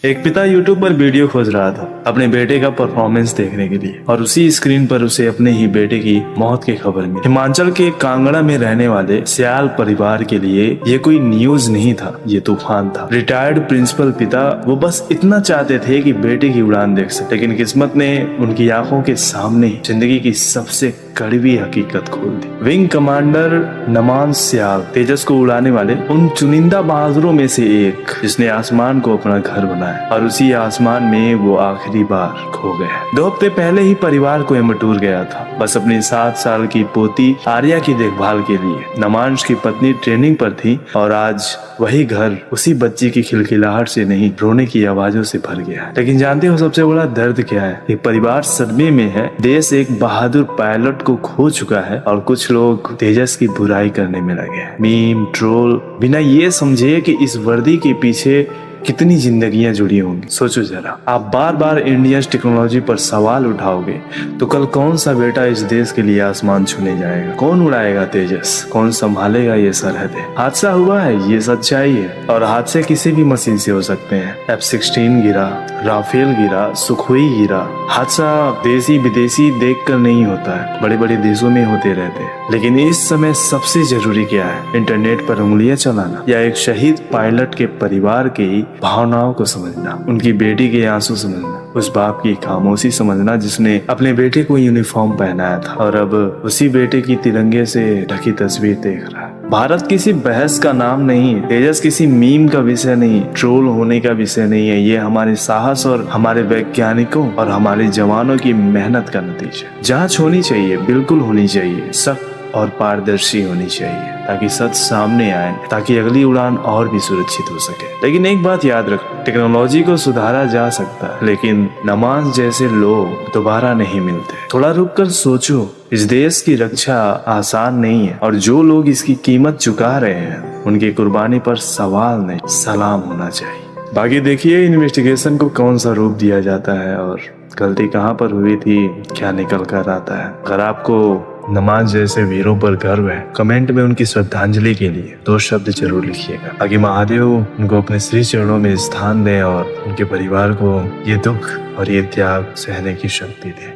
एक पिता YouTube पर वीडियो खोज रहा था अपने बेटे का परफॉर्मेंस देखने के लिए और उसी स्क्रीन पर उसे अपने ही बेटे की मौत की खबर मिली। हिमाचल के कांगड़ा में रहने वाले सियाल परिवार के लिए ये कोई न्यूज नहीं था, ये तूफान था। रिटायर्ड प्रिंसिपल पिता वो बस इतना चाहते थे कि बेटे की उड़ान देख सके, लेकिन किस्मत ने उनकी आंखों के सामने जिंदगी की सबसे कड़वी हकीकत खोल दी। विंग कमांडर नमान सियाल तेजस को उड़ाने वाले उन चुनिंदा बहादुरों में से एक जिसने आसमान को अपना घर बनाया और उसी आसमान में वो आखिरी बार खो गया। 2 हफ्ते पहले ही परिवार को एमटूर गया था, बस अपनी 7 साल की पोती आर्या की देखभाल के लिए। नमांश की पत्नी ट्रेनिंग पर थी और आज वही घर उसी बच्ची की खिलखिलाहट से नहीं, रोने की आवाजों से भर गया। लेकिन जानते हो सबसे बड़ा दर्द क्या है? एक परिवार सदमे में है, देश एक बहादुर पायलट को खो चुका है और कुछ लोग तेजस की बुराई करने में लगे हैं। मीम, ट्रोल, बिना ये समझे कि इस वर्दी के पीछे कितनी जिंदगियां जुड़ी होंगी। सोचो जरा, आप बार बार इंडियन टेक्नोलॉजी पर सवाल उठाओगे तो कल कौन सा बेटा इस देश के लिए आसमान छूने जाएगा? कौन उड़ाएगा तेजस? कौन संभालेगा ये सरहदें? हादसा हुआ है, ये सच्चाई है, और हादसे किसी भी मशीन से हो सकते हैं। F-16 गिरा, राफेल गिरा, सुखोई गिरा। हादसा देसी विदेशी देख कर नहीं होता है, बड़े बड़े देशों में होते रहते हैं। लेकिन इस समय सबसे जरूरी क्या है? इंटरनेट पर उंगलियां चलाना या एक शहीद पायलट के परिवार की भावनाओं को समझना, उनकी बेटी के आंसू समझना, उस बाप की खामोशी समझना जिसने अपने बेटे को यूनिफॉर्म पहनाया था और अब उसी बेटे की तिरंगे से ढकी तस्वीर देख रहा है। भारत किसी बहस का नाम नहीं है, तेजस किसी मीम का विषय नहीं, ट्रोल होने का विषय नहीं है। ये हमारे साहस और हमारे वैज्ञानिकों और हमारे जवानों की मेहनत का नतीजा। जांच होनी चाहिए, बिल्कुल होनी चाहिए, सख्त और पारदर्शी होनी चाहिए ताकि सच सामने आए, ताकि अगली उड़ान और भी सुरक्षित हो सके। लेकिन एक बात याद रखो, टेक्नोलॉजी को सुधारा जा सकता है, लेकिन नमाज जैसे लोग दोबारा नहीं मिलते। थोड़ा रुक कर सोचो, इस देश की रक्षा आसान नहीं है और जो लोग इसकी कीमत चुका रहे हैं उनकी कुर्बानी पर सवाल नहीं, सलाम होना चाहिए। बाकी देखिए इन्वेस्टिगेशन को कौन सा रूप दिया जाता है और गलती कहाँ पर हुई थी, क्या निकल कर आता है। अगर आपको नमाज जैसे वीरों पर गर्व है, कमेंट में उनकी श्रद्धांजलि के लिए 2 शब्द जरूर लिखिएगा, ताकि महादेव उनको अपने श्री चरणों में स्थान दें और उनके परिवार को ये दुख और ये त्याग सहने की शक्ति दे।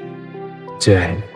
जय हिंद।